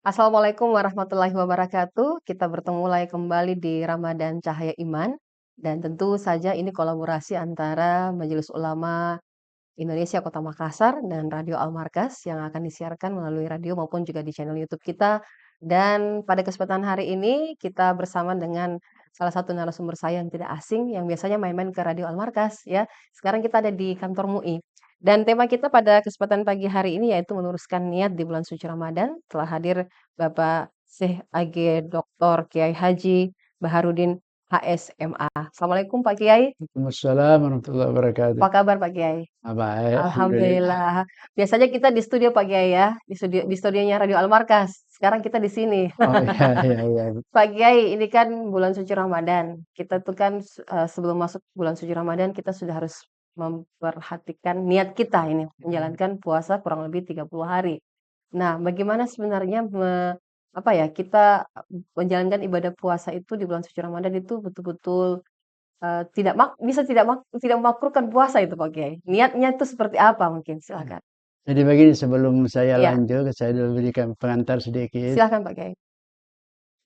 Assalamualaikum warahmatullahi wabarakatuh. Kita bertemu lagi kembali di Ramadan Cahaya Iman. Dan tentu saja ini kolaborasi antara Majelis Ulama Indonesia Kota Makassar dan Radio Al Markas yang akan disiarkan melalui radio maupun juga di channel YouTube kita. Dan pada kesempatan hari ini kita bersama dengan salah satu narasumber saya yang tidak asing yang biasanya main-main ke Radio Al Markas ya. Sekarang kita ada di kantor MUI. Dan tema kita pada kesempatan pagi hari ini yaitu meluruskan niat di bulan suci Ramadan. Telah hadir Bapak Syekh AG Dr. Kiai Haji Baharudin HSMA. Assalamualaikum Pak Kiai. Waalaikumsalam warahmatullahi wabarakatuh. Apa kabar Pak Kiai? Baik, alhamdulillah. Alhamdulillah. Biasanya kita di studio Pak Kiai ya, di studionya Radio Al Markas. Sekarang kita di sini. Oh iya, iya, iya. Pak Kiai, ini kan bulan suci Ramadan. Kita tuh kan sebelum masuk bulan suci Ramadan kita sudah harus memperhatikan niat kita ini menjalankan puasa kurang lebih 30 hari. Nah, bagaimana sebenarnya apa ya, kita menjalankan ibadah puasa itu di bulan suci Ramadan itu betul-betul tidak tidak memakruhkan puasa itu Pak Kiai. Niatnya itu seperti apa mungkin? Silakan. Jadi begini, sebelum saya Iya, lanjut, saya dulu berikan pengantar sedikit silakan Pak Kiai.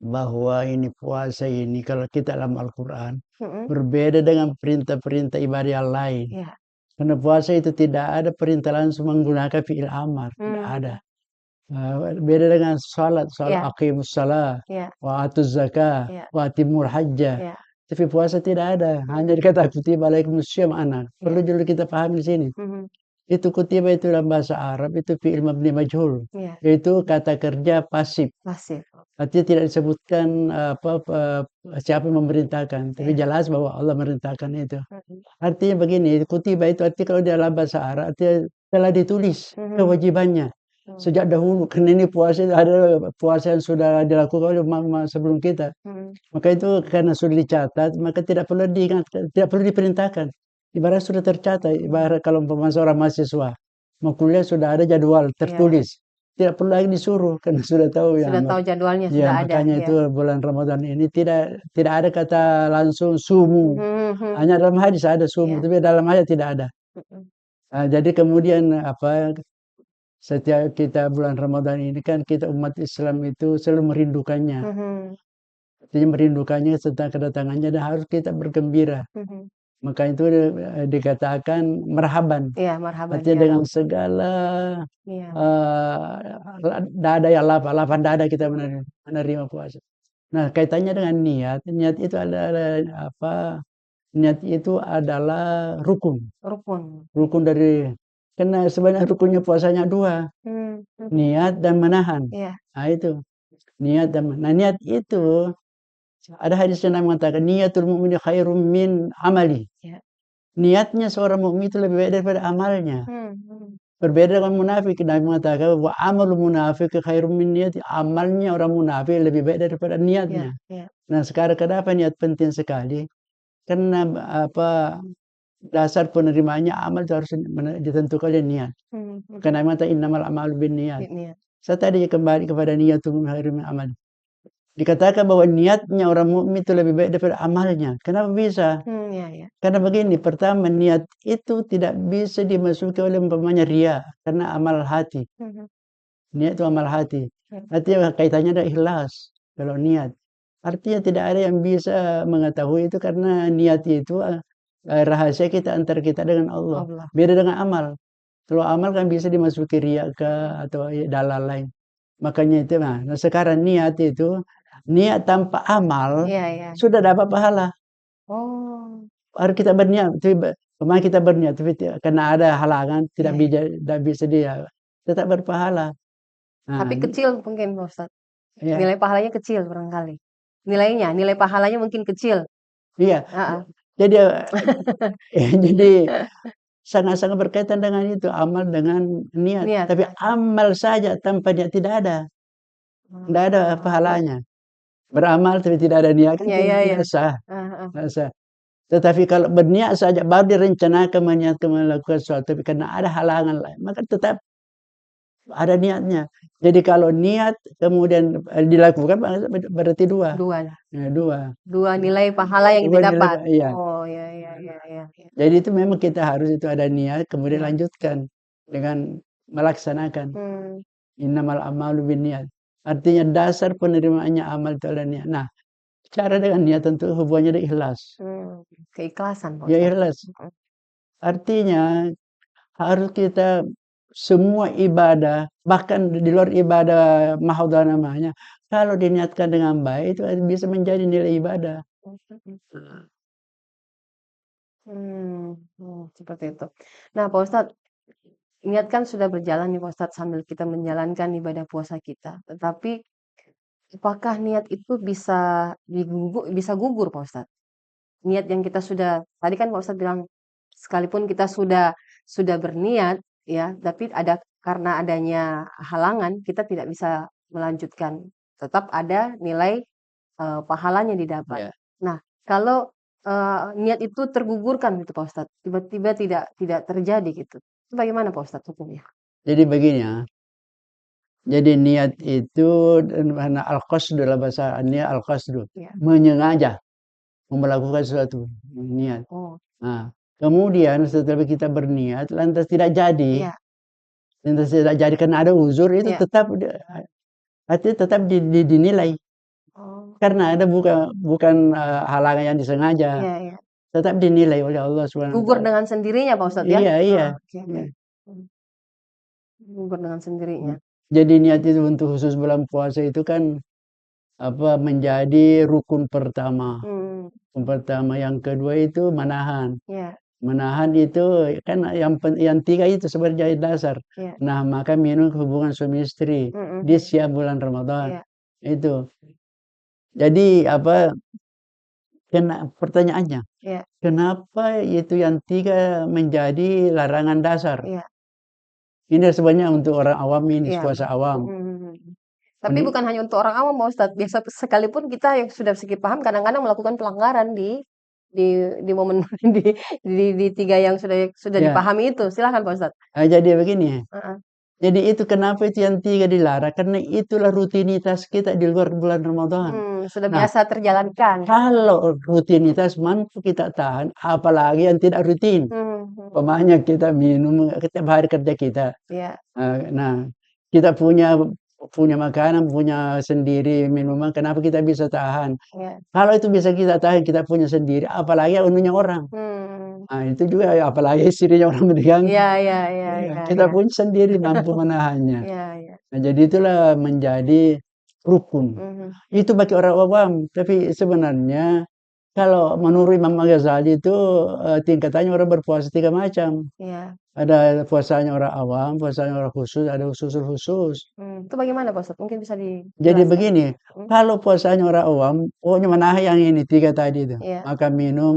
bahwa ini puasa ini kalau kita dalam Al-Quran Mhm, berbeda dengan perintah-perintah ibadah yang lain. iya. Karena puasa itu tidak ada perintah langsung menggunakan fi'il amar, tidak ada. Mmm, Beda dengan salat, salat iya, aqimus shalah, iya, wa atuz zakah, iya, wa atimul hajjah. iya, Tapi puasa tidak ada, hanya mhm, dikata kutiba alaikumusiyam anak. Perlu iya, dulu kita pahami di sini. mhm, Itu kutiba itu dalam bahasa Arab itu fi'il mabni majhul, iya, yaitu kata kerja pasif. pasif. Artinya tidak disebutkan siapa yang memerintahkan, tapi Iya, jelas bahwa Allah memerintahkan itu. mhm, Artinya begini, kutiba itu artinya kalau dalam bahasa Arab artinya telah ditulis mhm, kewajibannya mhm, sejak dahulu. Karena ini puasa ada puasa yang sudah dilakukan oleh umat sebelum kita. mhm, Maka itu karena sudah dicatat, maka tidak perlu diingatkan, tidak perlu diperintahkan. Ibarat sudah tercatat, mhm, ibarat kalau umpama seorang mahasiswa mau kuliah sudah ada jadwal iya. tertulis. Tidak perlu lagi disuruh karena sudah tahu ya. Sudah tahu jadwalnya, Ya, sudah ada, makanya iya. itu bulan Ramadan ini tidak ada kata langsung sumu. Mhm, mhm, Hanya dalam hadis ada sumu, iya, tapi dalam ayat tidak ada. mhm, Jadi kemudian setiap kita bulan Ramadan ini kan kita umat Islam itu selalu merindukannya. mhm, Artinya merindukannya tentang kedatangannya dan harus kita bergembira. mhm. Maka itu dikatakan marhaban. Iya, marhaban, Artinya ya dengan Rab. segala Iya, dada yang lapang dada kita menerima puasa. Nah, kaitannya dengan niat, niat itu adalah apa? Niat itu adalah rukun. rukun. Rukun dari karena sebenarnya rukunnya puasanya dua, Mmm, mhm, niat dan menahan. iya, Nah, itu. Niat dan nah niat itu ada hadis yang mengatakan niatul mu'mini khairum min amali. iya. Niatnya seorang mukmin itu lebih baik daripada amalnya. Mhm. Berbeda dengan munafik, Nabi mengatakan wa amalul munafiqi khairum min niyati. Amalnya orang munafik lebih baik daripada Iya, niatnya. iya. Nah, sekarang kenapa niat penting sekali? Karena dasar penerimaannya amal itu harus ditentukan oleh niat. Mhm, mhm. Karena Nabi mengatakan innamal a'malu binniyat. Niat. Saya tadi kembali kepada niatul mu'min khairum min amali. Dikatakan bahwa niatnya orang mukmin itu lebih baik daripada amalnya. Kenapa bisa? Iya, iya. Karena begini, pertama niat itu tidak bisa dimasuki oleh umpamanya riya, karena amal hati. Mhm, Niat itu amal hati. mhm. Artinya kaitannya ada ikhlas kalau niat. Artinya tidak ada yang bisa mengetahui itu karena niat itu rahasia kita antara kita dengan Allah. Allah. Beda dengan amal. Kalau amal kan bisa dimasuki riya ke atau dalal lain. Makanya itu nah sekarang niat itu niat tanpa amal Iya, iya. sudah dapat pahala. Oh, Harus kita berniat, kemarin kita berniat, tapi karena ada halangan iya, iya. tidak bisa dia tetap berpahala. Tapi Nah, kecil mungkin Pak Ustadz, ya, nilai pahalanya kecil barangkali. Nilai pahalanya mungkin kecil. iya. Heeh. Jadi jadi sangat-sangat berkaitan dengan itu amal dengan niat. Niat, Tapi oke. amal saja tanpa niat tidak ada Oh, pahalanya. Beramal tapi tidak ada niat kan iya, iya, iya. tidak sah, Heeh, heeh. tidak sah. Tetapi kalau berniat saja baru direncanakan meniatkan melakukan sesuatu, tapi karena ada halangan lain, maka tetap ada niatnya. Jadi kalau niat kemudian, dilakukan berarti 2, 2, ya 2. 2 nilai pahala yang kita Nilai dapat. iya. Oh, iya, iya, iya, iya, iya. Jadi itu memang kita harus itu ada niat kemudian Iya. lanjutkan dengan melaksanakan. Mmm, Innamal a'malu binniyat. Artinya dasar penerimaannya amal itu adalah niat. Nah, cara dengan niat tentu hubungannya dengan ikhlas. Keikhlasan Pak Ya Ustadz. ikhlas. Mhm. Artinya harus kita semua ibadah, bahkan di luar ibadah mahdhah namanya, kalau diniatkan dengan baik itu bisa menjadi nilai ibadah. Seperti itu. Nah Pak Ustadz, niat kan sudah berjalan nih Pak Ustadz sambil kita menjalankan ibadah puasa kita. Tetapi apakah niat itu bisa gugur Pak Ustadz? Niat yang kita sudah tadi kan Pak Ustadz bilang, sekalipun kita sudah berniat ya, tapi karena adanya halangan, kita tidak bisa melanjutkan. Tetap ada nilai, pahalanya didapat. Ya. Nah, kalau, niat itu tergugurkan gitu Pak Ustadz, tiba-tiba tidak terjadi gitu, itu bagaimana Pak Ustadz hukumnya? Jadi begini ya, jadi niat itu mana al-qasdu dalam bahasa niat al-qasdu, Iya. menyengaja melakukan sesuatu, niat. Oh, Nah, kemudian setelah kita berniat lantas tidak jadi, iya lantas tidak jadi karena ada uzur itu iya. tetap artinya tetap dinilai. Oh, Karena ada bukan, halangan yang disengaja, iya iya. tetap dinilai oleh Allah Subhanahu wa Gugur taala. dengan sendirinya Pak Ustadz ya? Iya iya. Oke oke. Iya. Mmm, gugur dengan sendirinya. Jadi niat itu untuk khusus bulan puasa itu kan, menjadi rukun pertama. Mmm, Rukun pertama, yang kedua itu menahan. iya Menahan itu kan yang 3 itu sebagai dasar. iya. Nah, maka minum hubungan suami istri Mhm di mhm. siang bulan Ramadan, Iya itu. Jadi pertanyaannya, iya kenapa itu yang 3 menjadi larangan dasar? iya Ini sebenarnya untuk orang awam ini, iya, puasa awam. mhm mhm mhm. Tapi Meni bukan hanya untuk orang awam Pak Ustadz, biasa sekalipun kita yang sudah segi paham kadang-kadang melakukan pelanggaran di di momen di 3 yang sudah ya, dipahami itu. Silakan Pak Ustadz. jadi begini, Heeh. jadi itu kenapa itu yang 3 dilarang, karena itulah rutinitas kita di luar bulan Ramadan. Sudah Nah, biasa terjalankan. kalau rutinitas mampu kita tahan, apalagi yang tidak rutin. Mhm. Umpamanya kita minum setiap hari kerja kita, Iya nah, kita punya makanan, punya sendiri minuman, kenapa kita bisa tahan? iya. Kalau itu bisa kita tahan, kita punya sendiri, apalagi ununya orang. Mmm. Nah, itu juga apalagi istrinya orang meninggal. Iya iya iya Iya, iya kita iya. pun sendiri mampu menahannya. Iya iya. Nah, jadi itulah menjadi rukun. Mhm. Itu bagi orang awam, tapi sebenarnya kalau menurut Imam Al-Ghazali itu, tingkatannya orang berpuasa 3 macam. Iya. Ada puasanya orang awam, puasanya orang khusus, ada khusus khusus. Itu bagaimana Pak Ustadz? Mungkin bisa Jadi dijelaskan? begini, Mhm. kalau puasanya orang awam, pokoknya menahan yang ini 3 tadi itu. Iya Makan, minum,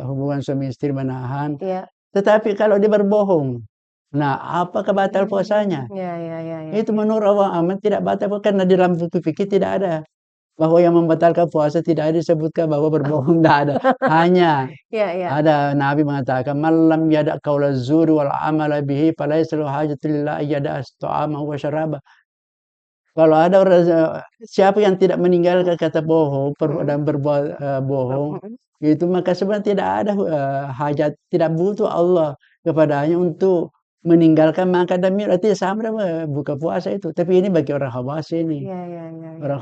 hubungan suami istri menahan. iya. Tetapi kalau dia berbohong, nah apakah batal puasanya? Iya iya iya iya Itu iya. menurut orang awam tidak batal karena di dalam buku fikih tidak ada bahwa yang membatalkan puasa, tidak ada disebutkan bahwa berbohong, tidak ada. Hanya Iya iya. ada Nabi mengatakan, "Man lam yada' qaula zuri wal amala bihi falaysa lahu hajatun illa an yada'a ta'ama wa syaraba." Kalau ada orang siapa yang tidak meninggalkan kata bohong, Mhm. dan berbuat, bohong, Mhm. itu maka sebenarnya tidak ada, hajat, tidak butuh Allah kepadanya untuk meninggalkan makan dan minum, artinya sama dengan buka puasa itu. Tapi ini bagi orang khawas ini. Iya iya iya iya. Orang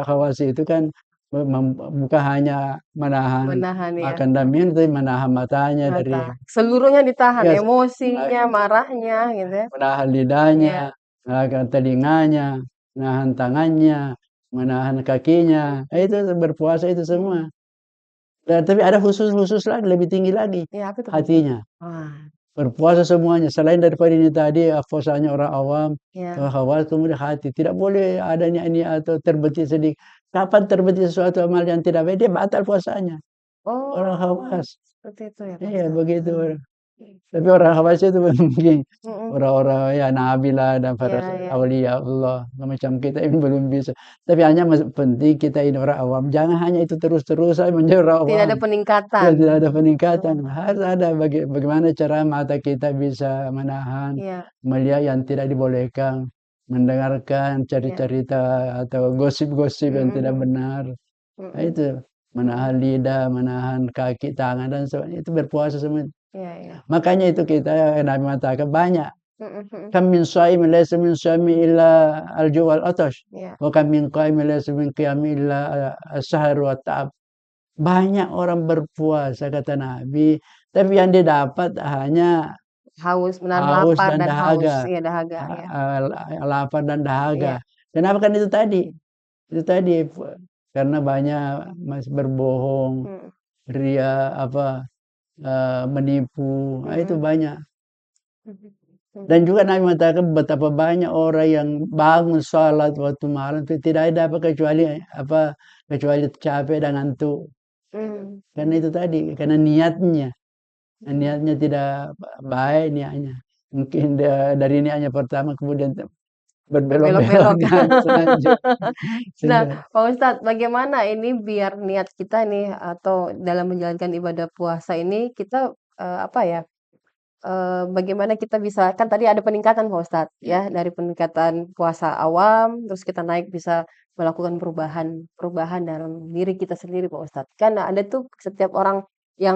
khawas itu kan bukan hanya menahan Menahan ya, makan dan minum, tapi menahan matanya mata. dari Seluruhnya ditahan, ya, emosinya, marahnya gitu ya. menahan lidahnya, Iya menahan telinganya, menahan tangannya, menahan kakinya, itu berpuasa itu semua. mhm. Tapi ada khusus lagi, lebih tinggi lagi, Iya apa tuh Pak Ustadz? hatinya. Wah, Berpuasa semuanya, selain daripada ini tadi, puasanya orang awam, iya. khawas, kemudian hati. Tidak boleh adanya ini atau terbetik sedikit. Kapan terbetik sesuatu amal yang tidak baik, dia batal puasanya. Orang Oh, khawas. seperti itu ya Pak Iya, Ustadz? begitu. Tapi orang khawas itu mungkin Mhm. orang-orang ya nabi lah dan para Iya iya. aulia Allah. Macam kita ini belum bisa. Tapi hanya penting kita ini orang awam. Jangan hanya itu terus-terusan menjadi orang Tidak awam. ada Ya, peningkatan. tidak ada peningkatan. Mhm. Harus ada bagaimana cara mata kita bisa menahan, Iya melihat yang tidak dibolehkan, mendengarkan iya. cerita-cerita atau gosip-gosip yang Mhm tidak mhm. benar. Nah, Mhm itu mhm. menahan lidah, menahan kaki, tangan dan sebagainya. Itu berpuasa semua. Iya iya. Makanya itu kita Nabi mengatakan banyak Mhm mhm. Kam min shaimin laisa min syami illa al-ju' wal atash, Iya. wa kam min qaimin laisa min qiyami illa as-sahar wa ta'ab. Banyak orang berpuasa kata Nabi, tapi yang didapat hanya Haus, menahan haus lapar dan dan haus. dahaga, Iya, dahaga, ha iya. lapar dan Iya. dahaga. Kenapa? Kan itu tadi karena banyak masih berbohong, Mhm. ria, menipu, itu Mhm. banyak. Mhm. Mhm. Dan juga Nabi mengatakan betapa banyak orang yang bangun salat waktu malam itu tidak ada kecuali capek dan ngantuk. Mmm, Karena mhm. itu tadi, karena niatnya. Mhm. Niatnya tidak baik niatnya. Mungkin dari niatnya pertama kemudian berbelok-belok Berbelok-belok. Nah, sudah. Pak Ustadz, bagaimana ini biar niat kita nih atau dalam menjalankan ibadah puasa ini kita, apa ya, bagaimana kita bisa kan tadi ada peningkatan Pak Ustadz Iya, ya, dari peningkatan puasa awam, terus kita naik bisa melakukan perubahan perubahan dalam diri kita sendiri Pak Ustadz. Kan ada tuh setiap orang yang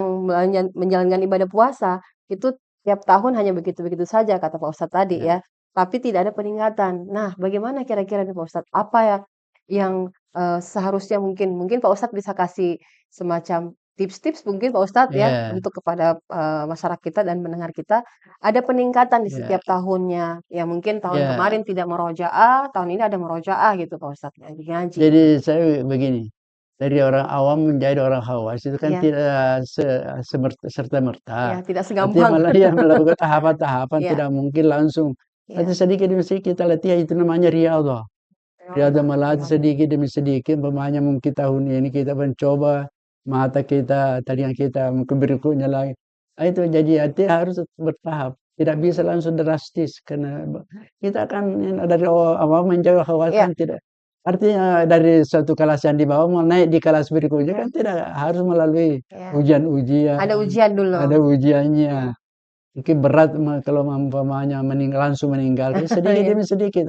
menjalankan ibadah puasa, itu tiap tahun hanya begitu-begitu saja kata Pak Ustadz tadi iya, ya, tapi tidak ada peningkatan. Nah, bagaimana kira-kira nih Pak Ustadz, apa ya yang, seharusnya mungkin Pak Ustadz bisa kasih semacam tips-tips mungkin Pak Ustadz ya, iya, untuk kepada, masyarakat kita dan mendengar kita, ada peningkatan di iya, setiap tahunnya. Ya mungkin tahun iya. kemarin tidak merojaah, tahun ini ada merojaah gitu Pak Ustadz, ngaji ngaji. Jadi saya begini, dari orang awam menjadi orang khawas itu kan Iya tidak iya, serta-merta. tidak Artinya segampang. malah dia melakukan tahapan-tahapan, Iya tidak mungkin langsung. Nanti iya, sedikit demi sedikit kita latihan, itu namanya riyadhah. Riyadhah riyadhah melatih riyadhah. sedikit demi sedikit, umpamanya mungkin tahun ini kita mencoba, mata kita, telinga kita, mungkin berikutnya lagi. Itu jadi artinya harus bertahap, tidak bisa langsung drastis karena kita kan dari awal menjaga Iya, kawasan tidak. Artinya dari satu kelas yang di bawah mau naik di kelas berikutnya kan mhm, tidak harus melalui iya. Ada ujian-ujian, ujian dulu. ada ujiannya. Mhm. Mungkin berat kalau umpamanya langsung meninggal, sedikit Iya demi sedikit,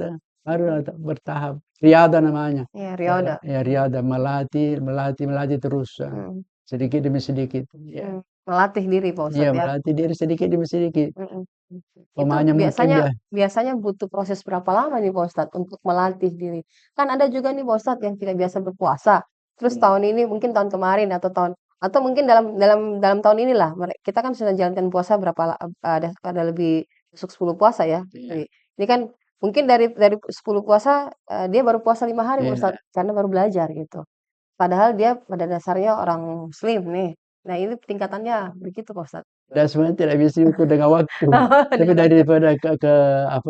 harus bertahap. Riyadhah namanya. iya, riyadhah. Ya riyadhah, melatih melatih melatih terus, Mhm sedikit demi sedikit. Ya, mhm. Melatih diri Pak iya Ustadz ya. melatih diri sedikit demi sedikit. Mhm. Itu Umpamanya mungkin biasanya ya biasanya butuh proses berapa lama nih Pak Ustadz untuk melatih diri? Kan ada juga nih Pak Ustadz yang tidak biasa berpuasa, terus tahun ini mungkin tahun kemarin atau mungkin dalam tahun inilah kita kan sudah jalankan puasa berapa ada lebih masuk 10 puasa ya. iya, Ini kan mungkin dari 10 puasa, dia baru puasa 5 hari Pak iya. Ustadz, karena baru belajar gitu. Padahal dia pada dasarnya orang muslim nih. Nah ini tingkatannya begitu Pak Ustadz. Dan sebenarnya tidak bisa diukur dengan waktu, tapi Dengan daripada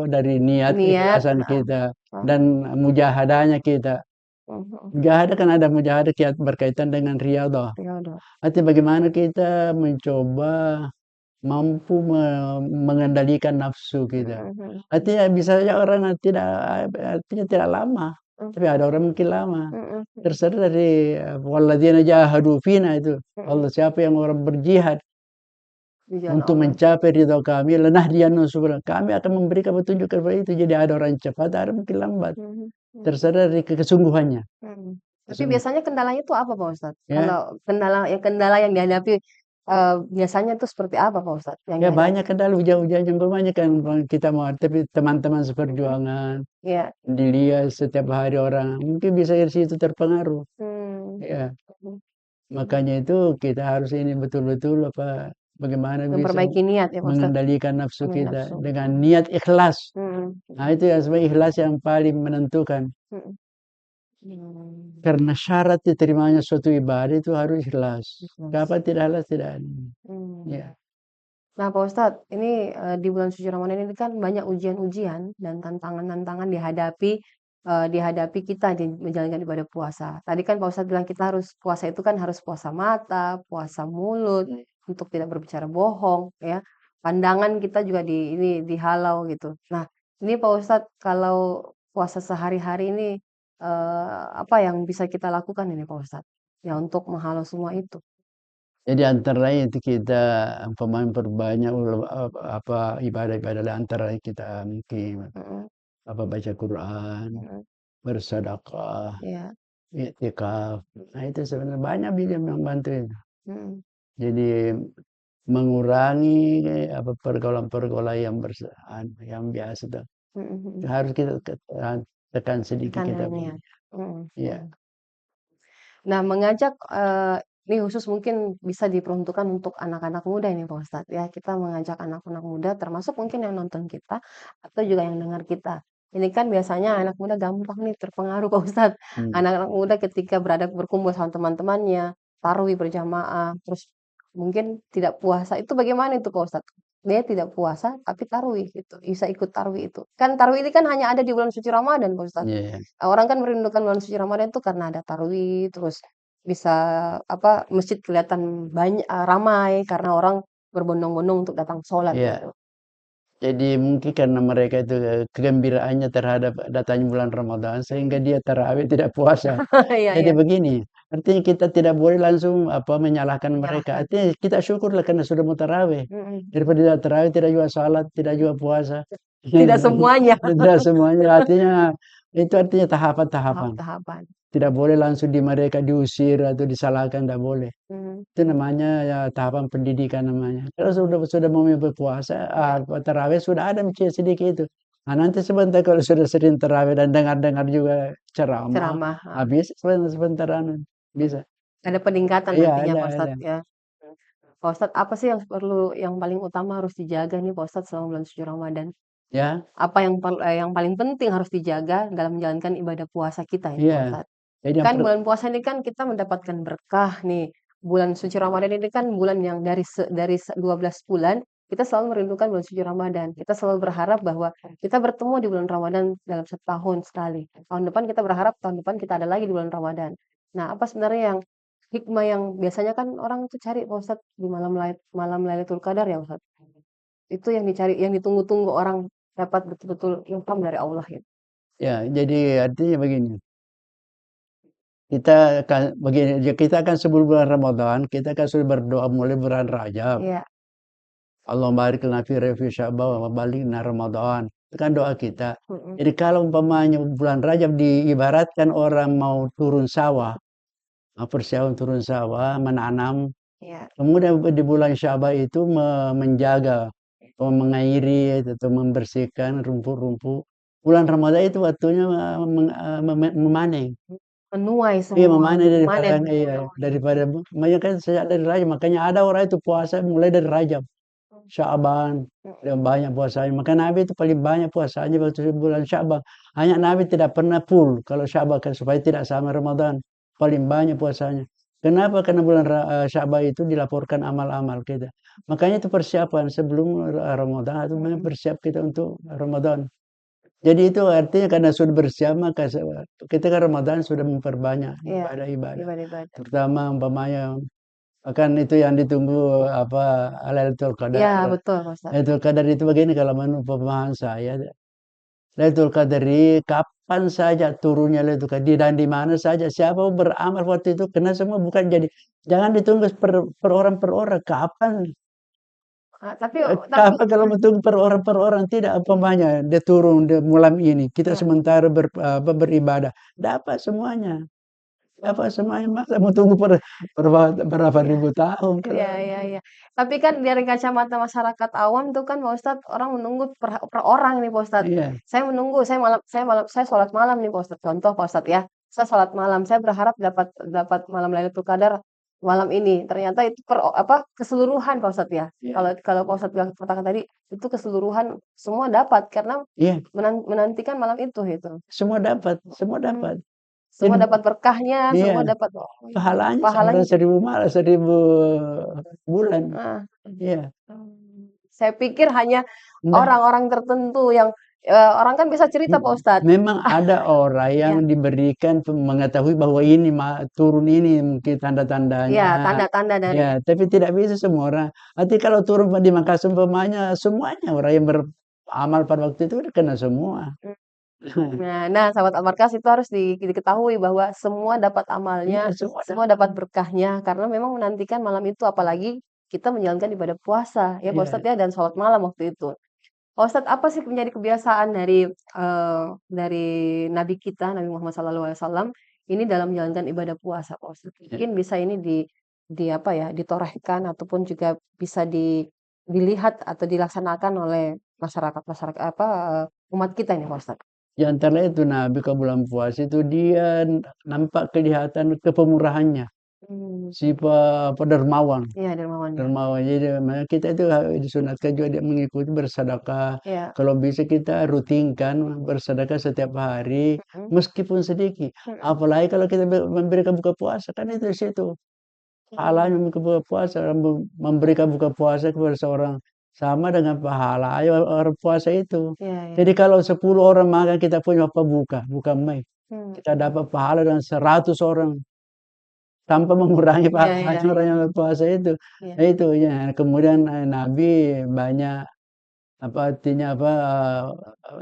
dari niat, niat, ikhlasan heeh, kita heeh, dan mujahadahnya kita. mhm. Mujahadah kan ada mujahadah berkaitan dengan riyadhah. Iya udah, Artinya bagaimana kita mencoba mampu mengendalikan nafsu kita. mhm mhm, Artinya bisa saja orang artinya tidak lama, mmm, tapi ada orang mungkin lama. mhm mhm, Terserah dari walladzina jahadu fina itu. mhm, Allah siapa yang orang berjihad di jalan untuk Allah, mencapai ridho kami, lanahdiyannahum subulana. Kami akan memberikan petunjuk kepada itu. Jadi ada orang cepat, ada mungkin lambat. mhm mhm, Terserah dari kesungguhannya. mhm. Tapi Kesungguh biasanya kendalanya itu apa Pak Ustadz? ya. Kalau kendala yang dihadapi, biasanya itu seperti apa Pak Ustadz yang Ya dihadapi? banyak kendala hujan-hujan yang banyak kan kita mau tapi teman-teman Mhm, seperjuangan iya, dilihat setiap hari orang mungkin bisa dari situ terpengaruh. mmm, Ya, mhm mhm. makanya itu kita harus ini betul-betul bagaimana bisa Memperbaiki niat ya Pak Ustadz, mengendalikan nafsu demi kita nafsu, dengan niat ikhlas. mhm Nah, mhm itu yang sebenarnya ikhlas yang paling menentukan. mhm, mmm, Karena syarat diterimanya suatu ibadah itu harus ikhlas. ikhlas, Kapan tidak ikhlas tidak. mmm. Ya, Nah, Pak Ustadz, ini, di bulan suci Ramadan ini kan banyak ujian-ujian dan tantangan-tantangan dihadapi kita di menjalankan ibadah puasa. Tadi kan Pak Ustadz bilang kita harus puasa itu kan harus puasa mata, puasa mulut, untuk tidak berbicara bohong, ya. Pandangan kita juga ini dihalau gitu. Nah, ini Pak Ustadz kalau puasa sehari-hari ini, apa yang bisa kita lakukan ini Pak Ustadz? Ya untuk menghalau semua itu? jadi antara lain itu kita memperbanyak ibadah-ibadah di antara lain kita mungkin Mhm baca Quran, mhm, bersedekah, iya, iktikaf. Nah itu sebenarnya banyak yang membantu itu. mhm. Jadi mengurangi pergaulan-pergaulan yang biasa tuh. Mhm mhm. Harus kita tekan sedikit kita Tekanannya. punya. Mhm Iya, mhm. Nah, mengajak, ini khusus mungkin bisa diperuntukkan untuk anak-anak muda ini Pak Ustadz ya, kita mengajak anak-anak muda termasuk mungkin yang nonton kita, atau juga yang dengar kita. Ini kan biasanya anak muda gampang nih terpengaruh Pak Ustadz. mmm, Anak-anak muda ketika berkumpul sama teman-temannya, tarawih berjamaah, terus mungkin tidak puasa, itu bagaimana itu Pak Ustadz? Dia tidak puasa tapi tarawih gitu, bisa ikut tarawih itu. Kan tarawih ini kan hanya ada di bulan suci Ramadan Pak Ustadz. iya iya. Orang kan merindukan bulan suci Ramadan itu karena ada tarawih, terus bisa apa, masjid kelihatan ramai karena orang berbondong-bondong untuk datang sholat Iya. gitu. Jadi mungkin karena mereka itu, kegembiraannya terhadap datangnya bulan Ramadan sehingga dia tarawih tidak puasa. Iya Jadi iya, begini, artinya kita tidak boleh langsung menyalahkan mereka. menyalahkan. Artinya kita syukurlah karena sudah mau tarawih. Mhm. Daripada tidak tarawih, tidak juga salat, tidak juga puasa. Tidak semuanya, Tidak semuanya artinya itu artinya tahapan-tahapan. tahap-tahapan. Tidak boleh langsung mereka diusir atau disalahkan, tidak boleh. Mhm. Itu namanya ya tahapan pendidikan namanya. Kalau sudah mau berpuasa, tarawih sudah ada masjid sedikit itu. Nah, nanti sebentar kalau sudah sering tarawih dan dengar-dengar juga ceramah, Ceramah, habis sebentar bisa. ada peningkatan Iya nantinya Pak ada. Ustadz ya. Mhm. Pak Ustadz apa sih yang paling utama harus dijaga nih Pak Ustadz selama bulan suci Ramadan? Ya, Apa yang paling penting harus dijaga dalam menjalankan ibadah puasa kita ini Pak iya. Ustadz? Jadi yang Kan bulan puasa ini kan kita mendapatkan berkah nih. Bulan suci Ramadan ini kan bulan yang dari 12 bulan, kita selalu merindukan bulan suci Ramadan. Kita selalu berharap bahwa kita bertemu di bulan Ramadan dalam setahun sekali. Tahun depan kita berharap tahun depan kita ada lagi di bulan Ramadan. Nah, apa sebenarnya yang hikmah yang biasanya kan orang tuh cari Pak Ustadz di malam Lailatul Qadar ya Ustadz. Itu yang dicari, yang ditunggu-tunggu orang dapat betul-betul ilham dari Allah gitu. ya jadi artinya begini, kita akan begini, ya kita akan sebelum bulan Ramadan, kita kan sudah berdoa mulai bulan Rajab. Iya. Allahumma barik lana fi Sya'ban wa ballighna Ramadan. Itu kan doa kita. Mhm. Jadi kalau umpamanya bulan Rajab diibaratkan orang mau turun sawah, persiapan turun sawah, menanam, Iya. kemudian di bulan Sya'ban itu menjaga, mengairi atau membersihkan rumput-rumput. Bulan Ramadan itu waktunya memanen. Menuai Iya semua, memanen memanen semua. daripada makanya kan sejak dari Rajab, makanya ada orang itu puasa mulai dari Rajab. Sya'ban, Mhm. dan banyak puasanya. Maka Nabi itu paling banyak puasanya waktu bulan Sya'ban. Hanya Nabi tidak pernah full kalau Sya'ban kan supaya tidak sama Ramadan. Paling banyak puasanya. Kenapa? Karena bulan Sya'ban itu dilaporkan amal-amal kita. Makanya itu persiapan sebelum Ramadan atau Mhm. bersiap kita untuk Ramadan. Jadi itu artinya karena sudah bersiap maka kita kan Ramadan sudah memperbanyak Iya, ibadah-ibadah. ibadah-ibadah. Terutama umpamanya kan itu yang ditunggu Lailatul Iya, Qadar. betul, Pak Ustadz. Lailatul Qadar itu begini kalau menurut pemahaman saya, Lailatul Qadar ini kapan saja turunnya Lailatul Qadar dan di mana saja siapa mau beramal waktu itu kena semua bukan jadi jangan ditunggu per orang per orang kapan Tapi kapan kalau mau tunggu per orang tidak umpamanya dia turun dia malam ini kita ya, sementara beribadah dapat semuanya masa mau tunggu berapa iya, ribu tahun iya, kalau iya, iya. Tapi kan dari kacamata masyarakat awam tuh kan Pak Ustadz, orang menunggu per orang nih Pak Ustadz. iya Saya menunggu, saya sholat malam nih Pak Ustadz. Contoh Pak Ustadz ya, saya sholat malam, saya berharap dapat dapat malam Lailatul Qadar malam ini. Ternyata itu keseluruhan Pak Ustadz ya. iya Kalau kalau Pak Ustadz bilang katakan tadi itu keseluruhan semua dapat karena iya menantikan malam itu gitu. semua Mhm. dapat Semua jadi dapat berkahnya, iya semua dapat pahalanya sama pahalanya. 1000 malah 1000 bulan. Heeh. Iya. Saya pikir hanya Enggak, orang-orang tertentu yang, orang kan bisa cerita Pak Ustadz. memang ada orang yang Iya diberikan mengetahui bahwa ini turun ini mungkin iya, tanda-tandanya. tanda-tanda dari Ya, tapi tidak bisa semua orang. Nanti kalau turun di Makassar umpamanya semuanya orang yang beramal pada waktu itu udah kena semua. mmm, nah sahabat Al-Marqas itu harus diketahui bahwa semua dapat Iya, amalnya, semua semua dapat berkahnya, karena memang menantikan malam itu, apalagi kita menjalankan ibadah puasa ya Pak iya. Ustadz ya, dan sholat malam waktu itu. Pak Ustadz, apa sih menjadi kebiasaan dari nabi kita, Nabi Muhammad SAW ini dalam menjalankan ibadah puasa, Pak Ustadz? Iya. Mungkin bisa ini apa ya, ditorehkan ataupun juga bisa dilihat atau dilaksanakan oleh masyarakat apa, umat kita ini Pak Ustadz? Di antara itu Nabi ke bulan puasa itu dia nampak kelihatan kepemurahannya, Mmm, dermawan. iya dermawan ya. Dermawan, jadi makanya kita itu disunatkan juga dia mengikuti bersedekah. Iya, Kalau bisa kita rutinkan bersedekah setiap hari, mhm, meskipun sedikit. mhm, Apalagi kalau kita memberikan buka puasa, kan itu di situ. Pahalanya mmm, buka puasa, memberikan buka puasa kepada seorang sama dengan pahala orang puasa itu. iya iya, Jadi kalau 10 orang makan kita punya apa buka mai. mhm Kita mhm, dapat pahala dengan 100 orang. Tanpa mengurangi iya iya pahalanya orang iya yang berpuasa itu. iya, Nah itu ya, kemudian, Nabi banyak apa artinya apa,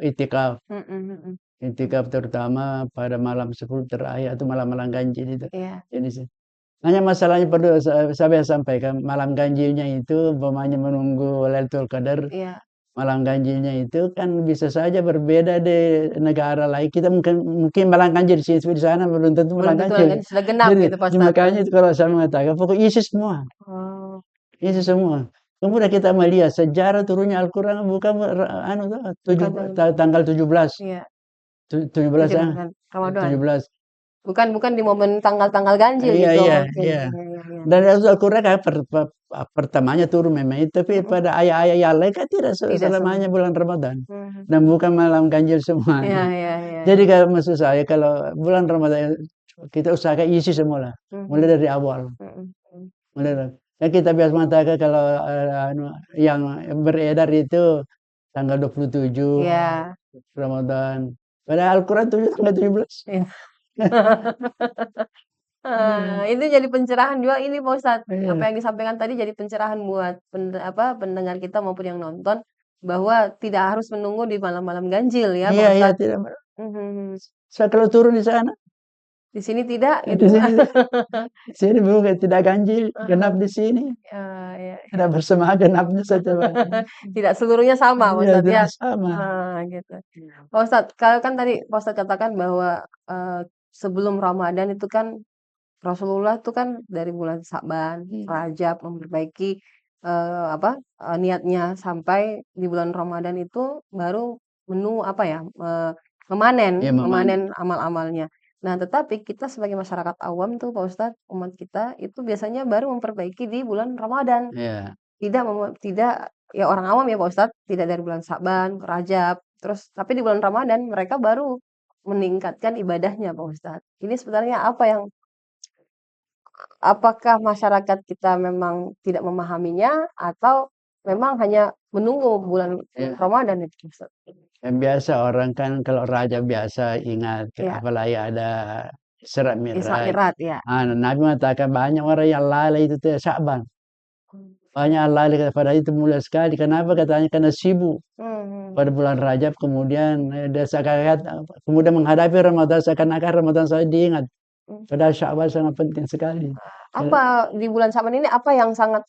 iktikaf. mhm mhm, Iktikaf terutama pada malam 10 terakhir atau malam-malam ganjil itu. iya Jadi hanya masalahnya perlu saya sampaikan, malam ganjilnya itu umpamanya menunggu Lailatul Qadar, iya, malam ganjilnya itu kan bisa saja berbeda di negara lain. Kita mungkin mungkin malam ganjil di sini, di sana belum tentu belum malam tentu ganjil. kan sudah genap Jadi gitu Pak Ustadz? makanya itu kalau saya mengatakan pokoknya isi semua. Oh, Isi semua. Kemudian kita melihat sejarah turunnya Al-Quran bukan anu bukan tanggal tanggal 17, iya, 17 17 Ramadan? 17. Bukan di momen tanggal-tanggal ganjil Iya gitu iya mungkin? iya. Iya iya iya, Dan Al-Quran kan pertamanya turun memang itu, tapi mhm, pada ayat-ayat yang lain kan tidak tidak selamanya semua, bulan Ramadan, mhm, dan bukan malam ganjil semuanya. iya iya iya Jadi iya, kalau maksud saya kalau bulan Ramadan kita usahakan isi semula, mulai mhm dari awal. mhm mhm, Bener. Ya kita biasa mengatakan kalau, anu yang beredar itu tanggal 27 iya Ramadan. Padahal Al-Quran tanggal 17. iya. Iya. Itu jadi pencerahan juga ini Pak Ustadz, apa Iya. yang disampaikan tadi jadi pencerahan buat pendengar kita maupun yang nonton, bahwa tidak harus menunggu di malam-malam ganjil ya Pak Iya iya, Ustadz. tidak Mhm, kalau turun di sana, di sini tidak di gitu. sini sini bukan tidak ganjil, genap di sini, Iya iya. tidak bersemangat genapnya saja, Pak. Tidak seluruhnya sama Pak Iya, Ustadz ya? tidak sama. Gitu. Pak Ustadz, kalau kan tadi Pak Ustadz katakan bahwa, sebelum Ramadan itu kan Rasulullah tuh kan dari bulan Sya'ban, Mmm. Rajab memperbaiki, niatnya sampai di bulan Ramadan itu baru apa ya, Iya, memanen memanen. memanen amal-amalnya. Nah, tetapi kita sebagai masyarakat awam tuh Pak Ustadz, umat kita itu biasanya baru memperbaiki di bulan Ramadan. Iya. Tidak ya orang awam ya Pak Ustadz, tidak dari bulan Sya'ban, Rajab, terus tapi di bulan Ramadan mereka baru meningkatkan ibadahnya Pak Ustadz. Ini sebenarnya apa yang apakah masyarakat kita memang tidak memahaminya atau memang hanya menunggu bulan Iya. Ramadan itu, Ustaz? Yang biasa orang kan kalau Rajab biasa ingat Iya, apalagi ada Isra Isra Mi'raj. Mi'raj, ya. Nabi mengatakan banyak orang yang lalai itu tuh Sya'ban. Mmm. Banyak yang lalai padahal itu mulia sekali. Kenapa? Katanya karena sibuk Mhm, pada bulan Rajab, kemudian, dia seakan-akan kemudian menghadapi Ramadan seakan-akan Ramadan saja diingat. mhm. Padahal Sya'ban sangat penting sekali. Apa di bulan Sya'ban ini apa yang sangat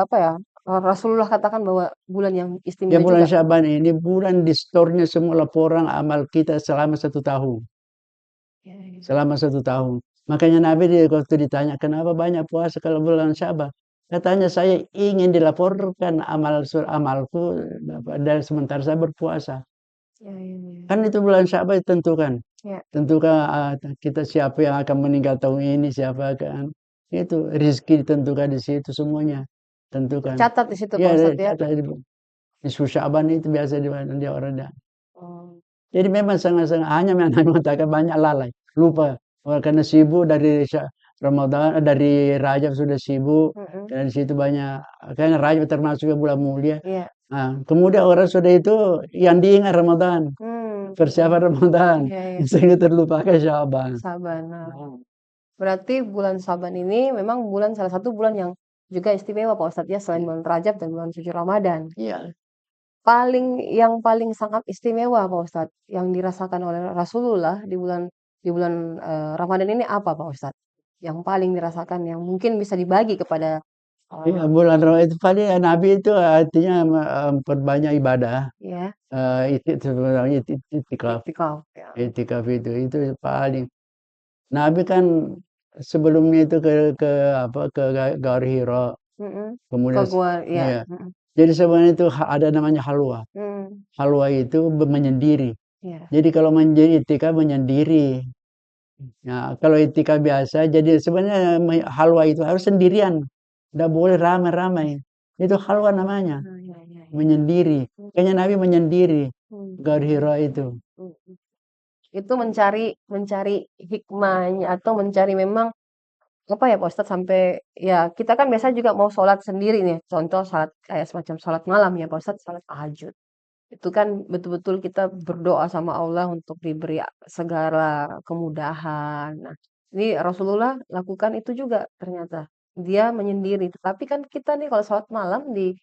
apa ya, Rasulullah katakan bahwa bulan yang Ya istimewa bulan juga? Sya'ban ini bulan di-store-nya semua laporan amal kita selama 1 tahun. Iya iya. Selama 1 tahun. Makanya Nabi waktu ditanya, "Kenapa banyak puasa kalau bulan Sya'ban?" Katanya, "Saya ingin dilaporkan amalku dan sementara saya berpuasa." Iya iya iya. Kan itu bulan Sya'ban tentukan. Iya, Tentukan, kita siapa yang akan meninggal tahun ini, siapa akan itu rezeki ditentukan di situ semuanya, tentukan. tercatat di situ Pak Iya, Ustadz ya? catat di nisfu Sya'ban itu biasa dia orang Oh, jadi memang sangat-sangat hanya mengatakan banyak lalai, lupa. Karena sibuk dari Ramadan, dari Rajab sudah sibuk, mhm, dan di situ banyak kan Rajab termasuk bulan mulia. iya. Nah, kemudian orang sudah itu yang diingat Ramadan, Mhm. persiapan Ramadan, Iya iya, sehingga terlupakan Sya'ban. Saban, nah. Nah, Berarti bulan Saban ini memang salah satu bulan yang juga istimewa Pak Ustadz ya, selain bulan Rajab dan bulan suci Ramadan. iya, Yang paling sangat istimewa Pak Ustadz, yang dirasakan oleh Rasulullah di bulan, Ramadan ini apa Pak Ustadz? Yang paling dirasakan yang mungkin bisa dibagi kepada, iya eee, bulan Ramadan itu paling Nabi itu artinya memperbanyak ibadah, ya, itu sebenarnya itikaf. iktikaf ya, Itikaf itu paling Nabi kan sebelumnya itu ke apa, ke Gaur Hiro, Mhm. Ke kemudian gua iya, iya. mhm. Jadi sebenarnya itu ada namanya halwa. Mmm, Halwa itu menyendiri. iya. Jadi kalau menjadi itikaf menyendiri. Nah, kalau itikaf biasa jadi sebenarnya halwa itu harus sendirian, nggak boleh ramai-ramai. Itu halwa namanya, Oh, iya iya iya. menyendiri. Mmm, Kayaknya Nabi menyendiri, mhm Gaur Hiro itu. mhm. Itu mencari mencari hikmahnya atau mencari memang apa ya Pak Ustadz sampai ya kita kan biasanya juga mau sholat sendiri nih, contoh sholat kayak semacam sholat malam ya Pak Ustadz, sholat tahajud. Itu kan betul-betul kita berdoa sama Allah untuk diberi segala kemudahan. Nah, ini Rasulullah lakukan itu juga ternyata. Dia menyendiri. Tetapi kan kita nih kalau sholat malam di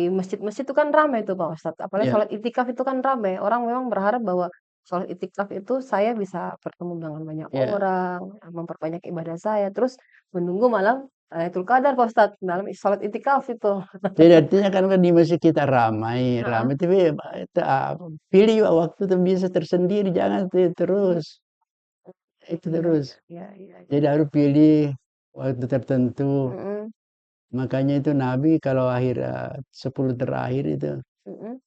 masjid-masjid itu kan ramai tuh Pak Ustadz. Apalagi Iya, sholat itikaf itu kan ramai. Orang memang berharap bahwa sholat itikaf itu saya bisa bertemu dengan banyak iya. orang, memperbanyak ibadah saya, terus menunggu malam Lailatul Qadar Pak Ustadz dalam sholat itikaf itu. Jadi artinya kan di masjid kita ramai, Heeh. ramai tapi pilih juga waktu itu bisa tersendiri, jangan terus, itu Iya, terus. iya, iya, iya. Jadi harus pilih waktu tertentu. Mhm, Makanya itu Nabi kalau 10 terakhir itu, mhm.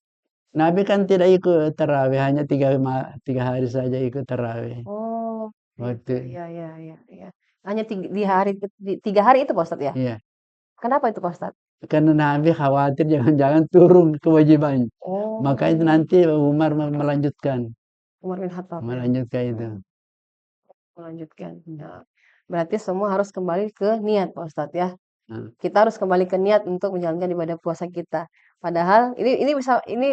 Nabi kan tidak ikut tarawih, hanya 3 hari saja ikut tarawih. Oh, gitu. Waktu Iya, iya, iya, iya. Hanya di hari 3 hari itu Pak Ustadz ya? iya, Kenapa itu Pak Ustadz? karena Nabi khawatir jangan-jangan turun kewajiban. Maka itu Oh, nanti Umar melanjutkan, Umar bin Khattab ya? melanjutkan itu. Mhm, melanjutkan. Nah, berarti semua harus kembali ke niat Pak Ustadz ya? Nah, Kita harus kembali ke niat untuk menjalankan ibadah puasa kita. Padahal ini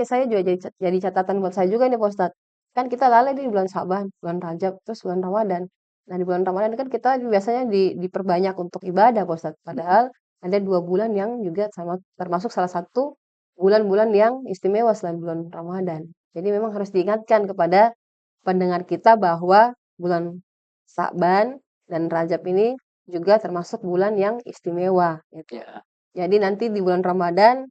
saya juga jadi catatan buat saya juga nih Pak Ustadz. Kan kita lalai di bulan Sa'ban, bulan Rajab, terus bulan Ramadan. Nah di bulan Ramadan kan kita biasanya diperbanyak untuk ibadah Pak Ustadz. Padahal ada 2 bulan yang juga sama termasuk salah satu bulan-bulan yang istimewa selain bulan Ramadan. Jadi memang harus diingatkan kepada pendengar kita bahwa bulan Sa'ban dan Rajab ini juga termasuk bulan yang istimewa gitu. iya, Jadi nanti di bulan Ramadan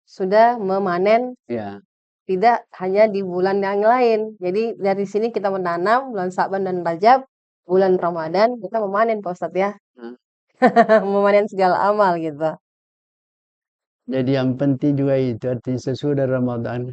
sudah memanen iya. tidak hanya di bulan yang lain. Jadi dari sini kita menanam bulan Sa'ban dan Rajab, bulan Ramadan kita memanen Pak Ustadz ya. Nah, Memanen segala amal gitu. jadi yang penting juga itu artinya sesudah Ramadan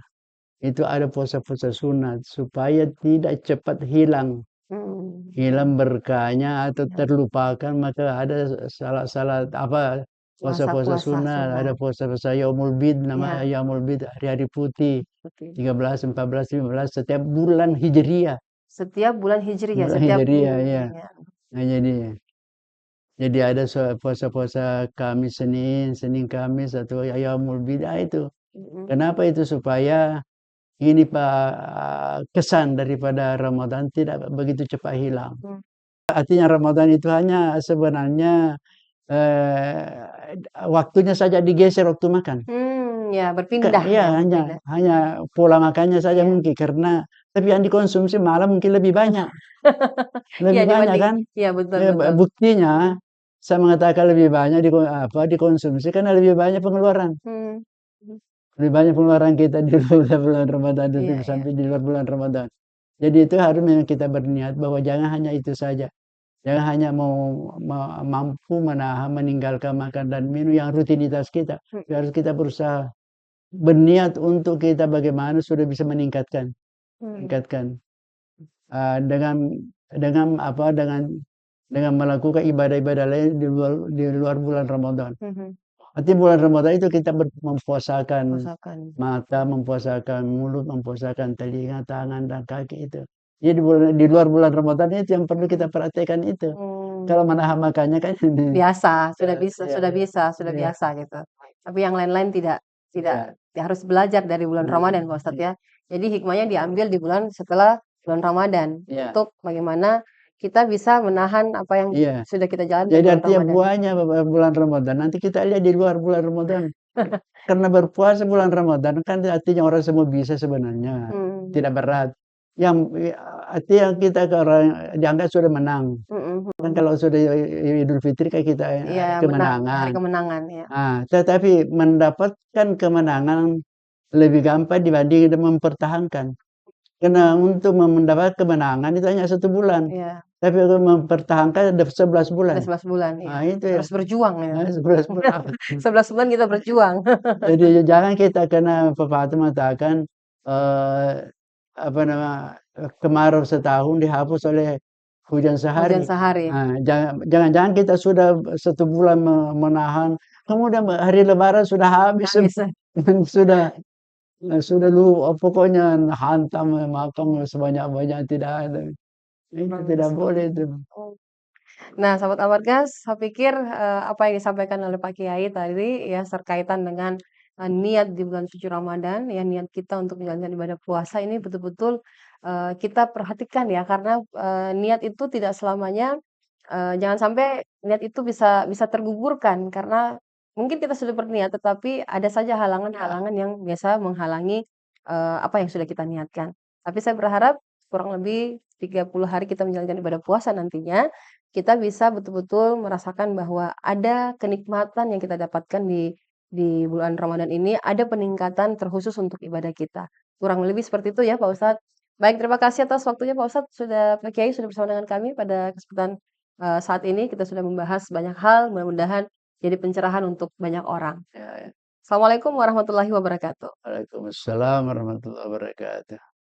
itu ada puasa-puasa sunat supaya tidak cepat hilang. Hmm. Hilang berkahnya atau Ya. terlupakan, maka ada salah-salah apa, puasa-puasa Puasa-puasa sunat, ada sunat. puasa-puasa Yaumul Bid, nama Ya, Yaumul Bid, hari-hari putih, betul. 13, 14, 15 setiap bulan Hijriah, Setiap bulan Hijriah, bulan setiap Hijriah ya. ya. Nah, jadi ada puasa-puasa Kamis, Senin, Senin Kamis atau Yaumul Bid, itu. Mm-mm. Kenapa itu? Supaya ini Pak, kesan daripada Ramadan tidak begitu cepat hilang. Hmm. Artinya Ramadan itu hanya sebenarnya, waktunya saja digeser waktu makan. Ya berpindah Iya, ya, hanya berpindah. hanya pola makannya saja Ya. mungkin karena tapi yang dikonsumsi malam mungkin lebih banyak, Iya lebih banyak dibanding kan? iya betul betul. Buktinya Mhm, saya mengatakan lebih banyak dikonsumsi karena lebih banyak pengeluaran. mmm, mhm, Lebih banyak pengeluaran kita di luar bulan Ramadan itu iya iya, sampai di luar bulan Ramadan. Jadi itu harus memang kita berniat bahwa jangan hanya itu saja. Jangan hanya mau mampu menahan, meninggalkan makan dan minum yang rutinitas kita. mhm Harus kita berusaha berniat untuk kita bagaimana sudah bisa meningkatkan, mhm meningkatkan, dengan apa, dengan melakukan ibadah-ibadah lain di luar bulan Ramadan. mhm, Artinya bulan Ramadan itu kita mempuasakan masakan, mata, mempuasakan mulut, mempuasakan telinga, tangan, dan kaki itu. Jadi di luar bulan Ramadan itu yang perlu kita mhm, perhatikan itu. mmm, Kalau menahan makannya kan ini, biasa, iya, sudah iya, biasa gitu. Tapi yang lain-lain tidak tidak iya, ya harus belajar dari bulan Ramadan Pak Ustadz iya, ya. Jadi hikmahnya diambil di bulan setelah bulan Ramadan, iya, untuk bagaimana kita bisa menahan apa yang iya. sudah kita jalankan di Jadi bulan artinya Ramadan. buahnya bulan Ramadan, nanti kita lihat di luar bulan Ramadan. Karena berpuasa bulan Ramadan kan artinya orang semua bisa sebenarnya, Mmm, tidak berat. Yang artinya kita kalau dianggap sudah menang. mhm Kan mhm, kalau sudah Idul Fitri kan kita iya hari kemenangan. kemenangan ya, Tetapi mendapatkan kemenangan lebih gampang dibanding mempertahankan. karena untuk mendapat kemenangan itu hanya 1 bulan, Iya, tapi untuk mempertahankan ada 11 ada bulan. 11 bulan, iya. Nah itu ya, Harus berjuang ya. 11 bulan. 11 bulan kita berjuang. Jadi jangan kita kena pepatah mengatakan, eee, apa nama, kemarau setahun dihapus oleh hujan Hujan sehari. sehari, Nah, jangan-jangan kita sudah 1 bulan menahan, kemudian hari lebaran sudah habis habis. sudah sudah pokoknya hantam, makan sebanyak-banyak, tidak ada. Itu tidak Bagus. boleh itu. Nah, sahabat Amargas, saya pikir, apa yang disampaikan oleh Pak Kiai tadi ya terkaitan dengan, niat di bulan suci Ramadan, ya niat kita untuk menjalankan ibadah puasa ini betul-betul, kita perhatikan ya karena, niat itu tidak selamanya, jangan sampai niat itu bisa bisa tergugurkan karena mungkin kita sudah berniat tetapi ada saja halangan-halangan yang biasa menghalangi, apa yang sudah kita niatkan. Tapi saya berharap kurang lebih 30 hari kita menjalankan ibadah puasa nantinya, kita bisa betul-betul merasakan bahwa ada kenikmatan yang kita dapatkan di bulan Ramadan ini, ada peningkatan terkhusus untuk ibadah kita. Kurang lebih seperti itu ya Pak Ustadz. Baik, terima kasih atas waktunya Pak Ustadz, Pak Kiai sudah bersama dengan kami pada kesempatan, saat ini. Kita sudah membahas banyak hal, mudah-mudahan jadi pencerahan untuk banyak orang. Ya, ya. Assalamualaikum warahmatullahi wabarakatuh. Waalaikumsalam warahmatullahi wabarakatuh.